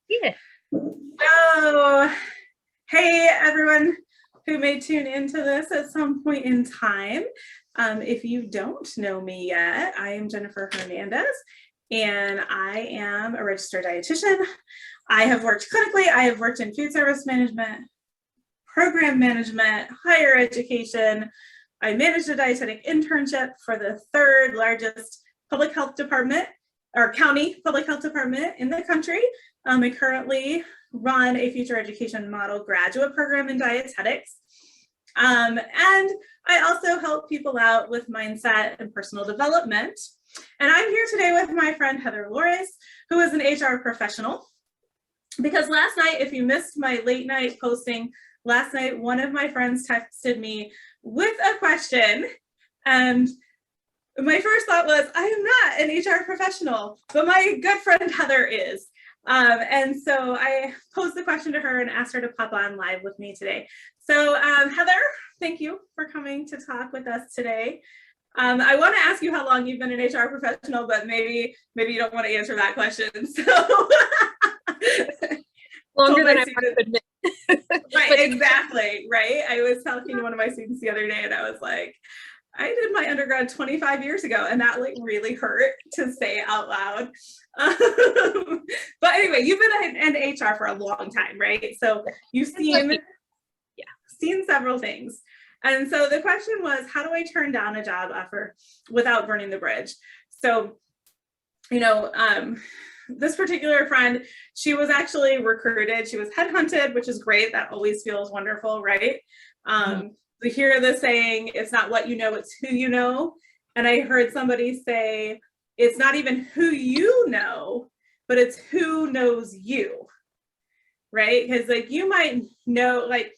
Yeah. Oh, hey everyone who may tune into this at some point in time. If you don't know me yet, I am Jennifer Hernandez and I am a registered dietitian. I have worked clinically, I have worked in food service management, program management, higher education. I managed a dietetic internship for the third largest public health department or county public health department in the country. I currently run a future education model graduate program in dietetics. And I also help people out with mindset and personal development. And I'm here today with my friend Heather Lores, who is an HR professional. Because last night, if you missed my late night posting, last night, one of my friends texted me with a question. And my first thought was, I am not an HR professional, but my good friend Heather is. And so I posed the question to her and asked her to pop on live with me today. So Heather, thank you for coming to talk with us today. I want to ask you how long you've been an HR professional, but maybe you don't want to answer that question. So Longer than I could admit. Right, exactly, right? I was talking to one of my students the other day and I was like, I did my undergrad 25 years ago, and that like really hurt to say out loud. But anyway, you've been in HR for a long time, right? So you've seen several things. And so the question was, how do I turn down a job offer without burning the bridge? So, this particular friend, she was actually recruited. She was headhunted, which is great. That always feels wonderful, right? We hear the saying, it's not what you know, it's who you know. And I heard somebody say, it's not even who you know, but it's who knows you, right? Because like you might know, like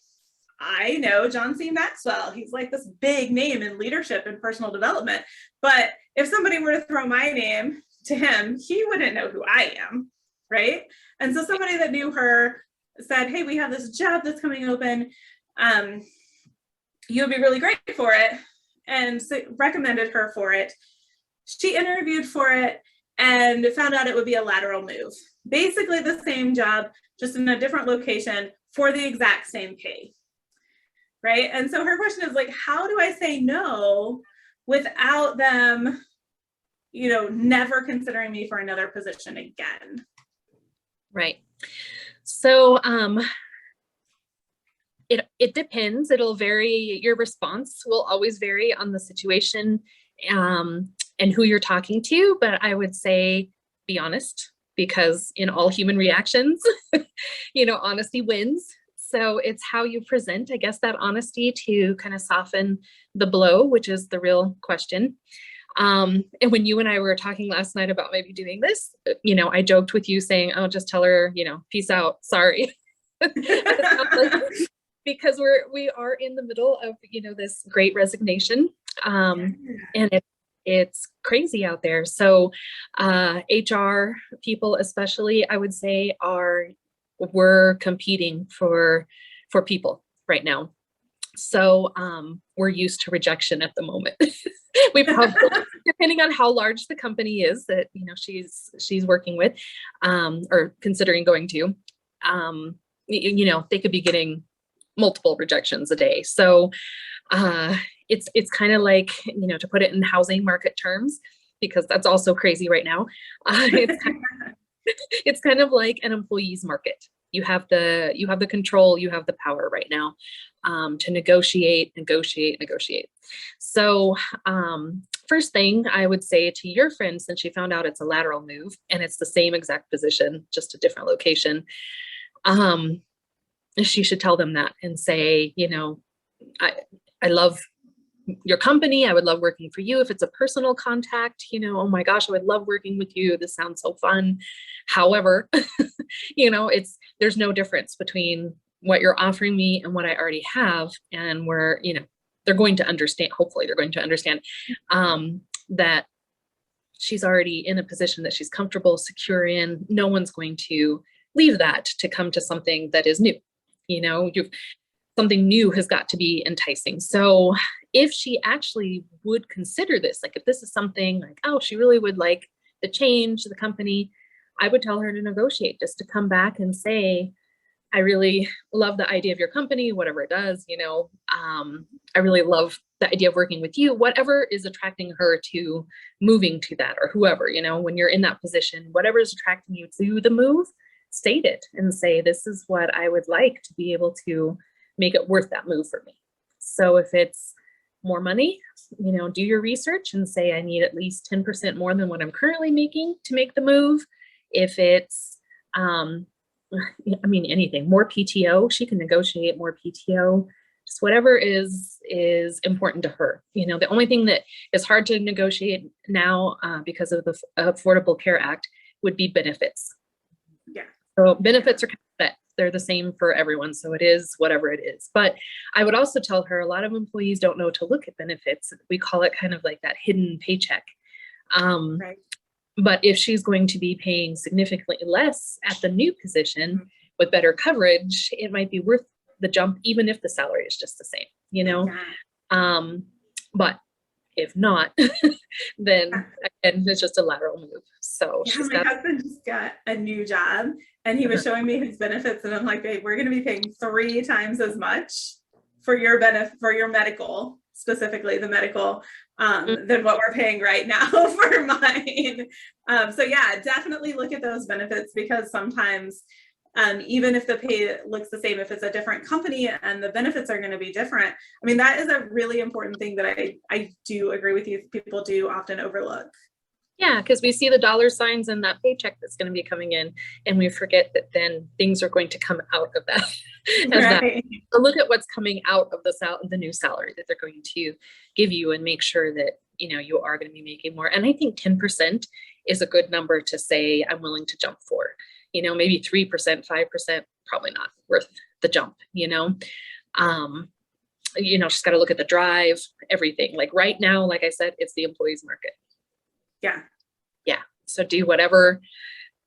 I know John C. Maxwell. He's like this big name in leadership and personal development. But if somebody were to throw my name to him, he wouldn't know who I am, right? And so somebody that knew her said, hey, we have this job that's coming open. You would be really great for it, and so recommended her for it. She interviewed for it and found out it would be a lateral move. Basically the same job, just in a different location for the exact same pay, right? And so her question is like, how do I say no without them, never considering me for another position again? Right. So, it depends. It'll vary. Your response will always vary on the situation and who you're talking to. But I would say be honest, because in all human reactions, honesty wins. So it's how you present, I guess, that honesty to kind of soften the blow, which is the real question. And when you and I were talking last night about maybe doing this, I joked with you saying, oh, just tell her, peace out. Sorry. Because we are in the middle of, this great resignation. And it's crazy out there. So HR people, especially, I would say, we're competing for people right now. So we're used to rejection at the moment. We probably, depending on how large the company is that she's working with, or considering going to, they could be getting multiple rejections a day. So it's kind of like, to put it in housing market terms, because that's also crazy right now. It's kind of like an employee's market. You have the control, you have the power right now to negotiate. So first thing I would say to your friend, since she found out it's a lateral move and it's the same exact position, just a different location, she should tell them that and say, I love your company. I would love working for you. If it's a personal contact, oh my gosh, I would love working with you. This sounds so fun. However, there's no difference between what you're offering me and what I already have. And they're going to understand, hopefully they're going to understand that she's already in a position that she's comfortable, secure in. No one's going to leave that to come to something that is new. Something new has got to be enticing. So if she actually would consider this, like if this is something like, oh, she really would like the change, the company, I would tell her to negotiate, just to come back and say, I really love the idea of your company, whatever it does, I really love the idea of working with you, whatever is attracting her to moving to that, or whoever, when you're in that position, whatever is attracting you to the move, state it and say, this is what I would like to be able to make it worth that move for me. So if it's more money, do your research and say, I need at least 10% more than what I'm currently making to make the move. If it's, anything, more PTO, she can negotiate more PTO, just whatever is important to her. The only thing that is hard to negotiate now because of the Affordable Care Act would be benefits. Yeah. So benefits are kind of set. They're the same for everyone. So it is whatever it is. But I would also tell her, a lot of employees don't know to look at benefits. We call it kind of like that hidden paycheck. Right. But if she's going to be paying significantly less at the new position with better coverage, it might be worth the jump, even if the salary is just the same, Yeah. But if not, then again, it's just a lateral move. So yeah, my husband just got a new job and he was showing me his benefits, and I'm like, babe, we're going to be paying 3 times as much for your medical, specifically the medical, than what we're paying right now for mine. So yeah, definitely look at those benefits, because sometimes even if the pay looks the same, if it's a different company and the benefits are going to be different, that is a really important thing that I do agree with you. People do often overlook. Yeah, because we see the dollar signs and that paycheck that's going to be coming in, and we forget that then things are going to come out of that. Right. So look at what's coming out of the new salary that they're going to give you, and make sure that you are going to be making more. And I think 10% is a good number to say I'm willing to jump for. Maybe 3%, 5%, probably not worth the jump. Just got to look at the drive, everything. Like right now, like I said, it's the employees market. Yeah. So do whatever,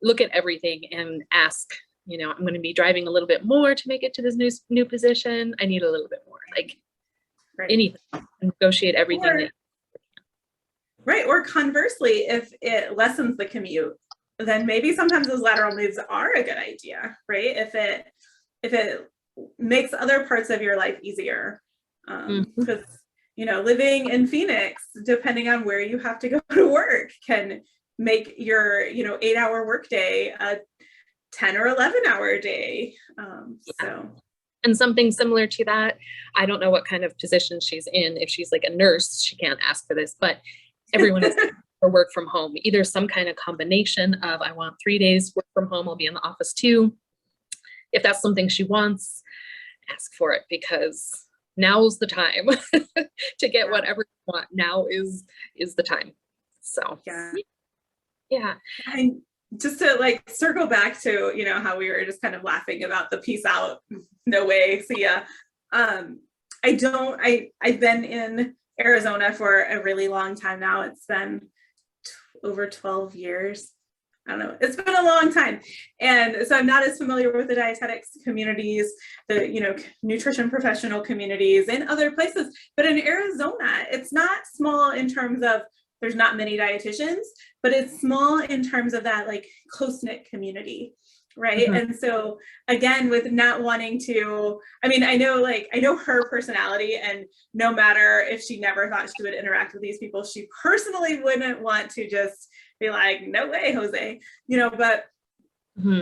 look at everything and ask, I'm going to be driving a little bit more to make it to this new position. I need a little bit more, like anything, negotiate everything. Right. Or conversely, if it lessens the commute, then maybe sometimes those lateral moves are a good idea, right? If it makes other parts of your life easier. Because living in Phoenix, depending on where you have to go to work, can make your 8-hour workday a 10 or 11-hour day. So. And something similar to that, I don't know what kind of position she's in. If she's like a nurse, she can't ask for this, but everyone is for work from home, either some kind of combination of, I want 3 days work from home, I'll be in the office too. If that's something she wants, ask for it, because now's the time to get whatever you want. Now is the time. So yeah. And just to circle back to, how we were just kind of laughing about the peace out, no way, see ya. I've been in Arizona for a really long time now. It's been over 12 years. I don't know. It's been a long time. And so I'm not as familiar with the dietetics communities, the, nutrition professional communities in other places, but in Arizona, it's not small in terms of there's not many dietitians, but it's small in terms of that close-knit community. Right. Mm-hmm. And so again, with not wanting to, I know her personality, and no matter if she never thought she would interact with these people, she personally wouldn't want to just be like, no way, Jose, but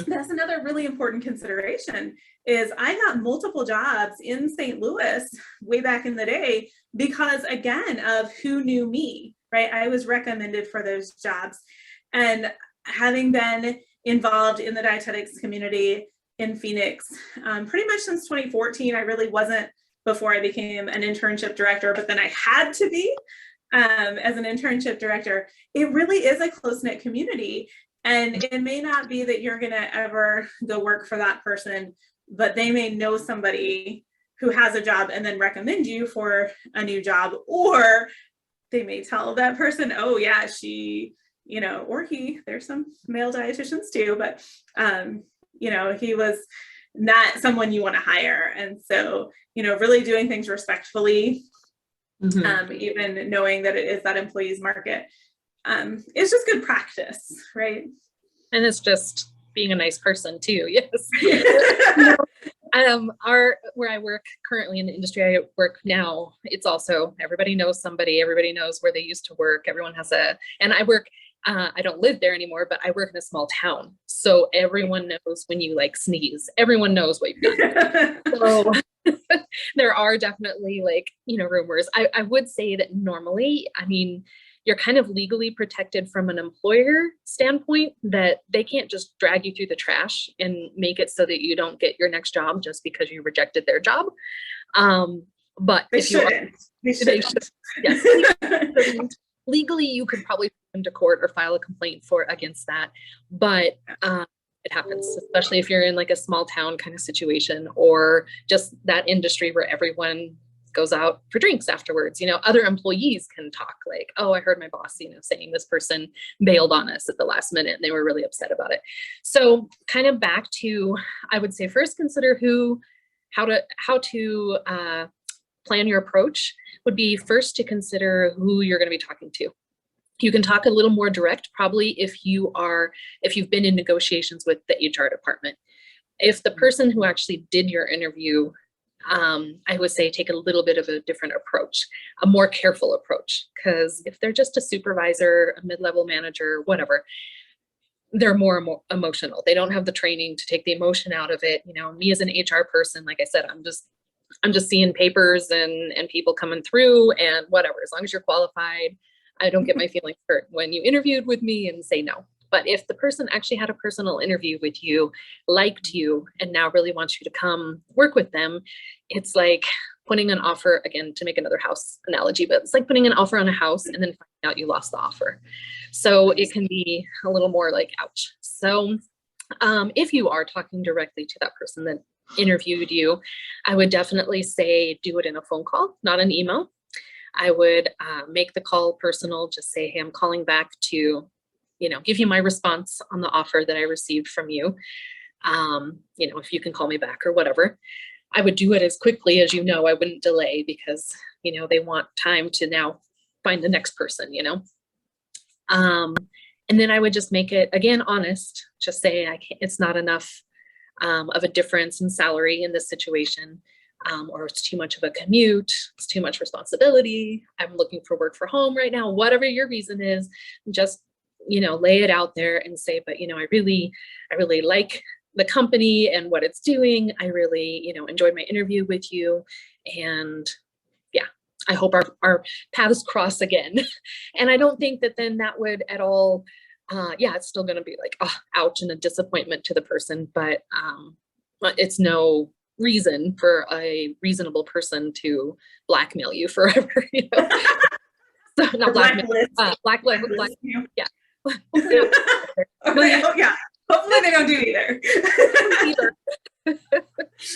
that's another really important consideration is I got multiple jobs in St. Louis way back in the day because, again, of who knew me, right? I was recommended for those jobs. And having been involved in the dietetics community in Phoenix pretty much since 2014, I really wasn't before I became an internship director, but then I had to be as an internship director. It really is a close-knit community. And it may not be that you're going to ever go work for that person, but they may know somebody who has a job and then recommend you for a new job, or they may tell that person, oh yeah, she, or he, there's some male dietitians too, but, he was not someone you want to hire. And so, really doing things respectfully, even knowing that it is that employees market, it's just good practice, right? And it's just being a nice person too. Yes. Where I work currently in the industry I work now, it's also, everybody knows somebody, everybody knows where they used to work. Everyone has and I work, I don't live there anymore, but I work in a small town. So everyone knows when you like sneeze, everyone knows what you've done. So there are definitely like, rumors. I would say that normally, I mean, you're kind of legally protected from an employer standpoint, that they can't just drag you through the trash and make it so that you don't get your next job just because you rejected their job. But they if shouldn't. They should. Yes. Legally, you could probably go into court or file a complaint against that. But it happens, especially if you're in like a small town kind of situation, or just that industry where everyone goes out for drinks afterwards. Other employees can talk like, oh, I heard my boss, saying this person bailed on us at the last minute and they were really upset about it. So kind of back to, I would say first consider how to plan your approach would be first to consider who you're going to be talking to. You can talk a little more direct, probably if you've been in negotiations with the HR department. If the person who actually did your interview, I would say take a little bit of a different approach, a more careful approach, because if they're just a supervisor, a mid-level manager, whatever, they're more emotional. They don't have the training to take the emotion out of it. Me as an HR person, like I said, I'm just seeing papers and people coming through and whatever. As long as you're qualified, I don't get my feelings hurt when you interviewed with me and say no. But if the person actually had a personal interview with you, liked you, and now really wants you to come work with them, it's like putting an offer, again, to make another house analogy, but it's like putting an offer on a house and then finding out you lost the offer. So it can be a little more like, ouch. So if you are talking directly to that person that interviewed you, I would definitely say do it in a phone call, not an email. I would make the call personal, just say, hey, I'm calling back to give you my response on the offer that I received from you. If you can call me back or whatever. I would do it as quickly as I wouldn't delay, because, they want time to now find the next person, and then I would just make it, again, honest, just say, it's not enough of a difference in salary in this situation, or it's too much of a commute, it's too much responsibility, I'm looking for work for home right now, whatever your reason is, just lay it out there and say, but I really like the company and what it's doing. I really, enjoyed my interview with you. And yeah, I hope our paths cross again. And I don't think that then that would at all, it's still going to be like, oh, ouch, and a disappointment to the person, but it's no reason for a reasonable person to blackmail you forever, So not blackmail, blacklist, yeah. Okay, yeah. Hopefully they don't do either.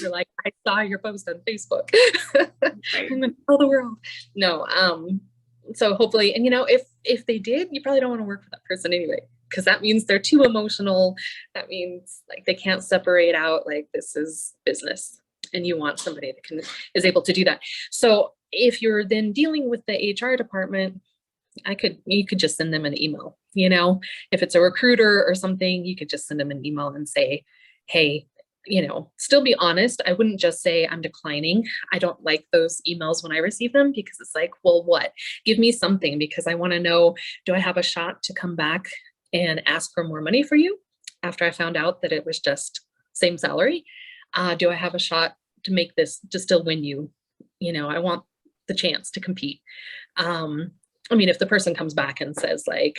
You're like, I saw your post on Facebook. Right. I'm gonna tell the world. No, so hopefully, and if they did, you probably don't want to work for that person anyway, because that means they're too emotional. That means like they can't separate out, like, this is business, and you want somebody that is able to do that. So if you're then dealing with the HR department, you could just send them an email, if it's a recruiter or something, you could just send them an email and say, hey, still be honest. I wouldn't just say I'm declining. I don't like those emails when I receive them, because it's like, well, what? Give me something, because I want to know, do I have a shot to come back and ask for more money for you after I found out that it was just same salary? Do I have a shot to make this, to still win you? I want the chance to compete. If the person comes back and says like,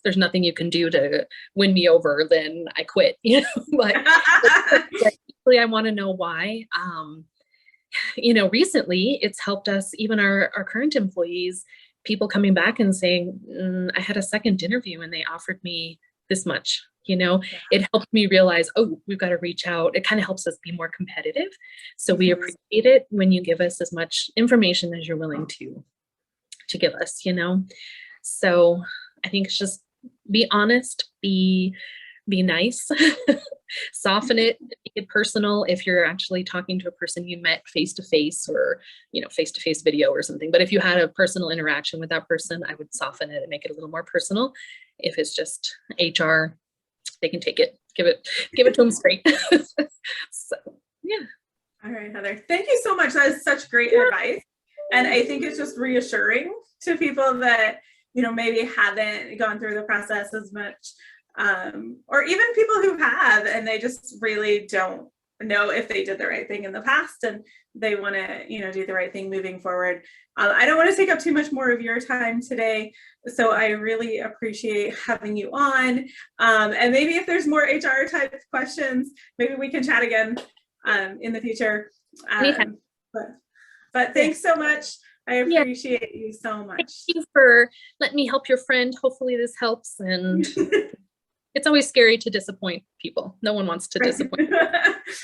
there's nothing you can do to win me over, then I quit, but really, I want to know why. Recently it's helped us, even our current employees, people coming back and saying, I had a second interview and they offered me this much, It helped me realize, oh, we've got to reach out. It kind of helps us be more competitive. So we appreciate it when you give us as much information as you're willing to give us, So I think it's just be honest, be nice, soften it, make it personal if you're actually talking to a person you met face-to-face, or, face-to-face video or something. But if you had a personal interaction with that person, I would soften it and make it a little more personal. If it's just HR, they can take it, give it to them straight. So, yeah. All right, Heather. Thank you so much. That is such great advice. And I think it's just reassuring to people that, maybe haven't gone through the process as much, or even people who have, and they just really don't know if they did the right thing in the past and they want to, do the right thing moving forward. I don't want to take up too much more of your time today. So I really appreciate having you on. And maybe if there's more HR type questions, maybe we can chat again in the future. But thanks so much. I appreciate you so much. Thank you for letting me help your friend. Hopefully this helps. And it's always scary to disappoint people. No one wants to disappoint.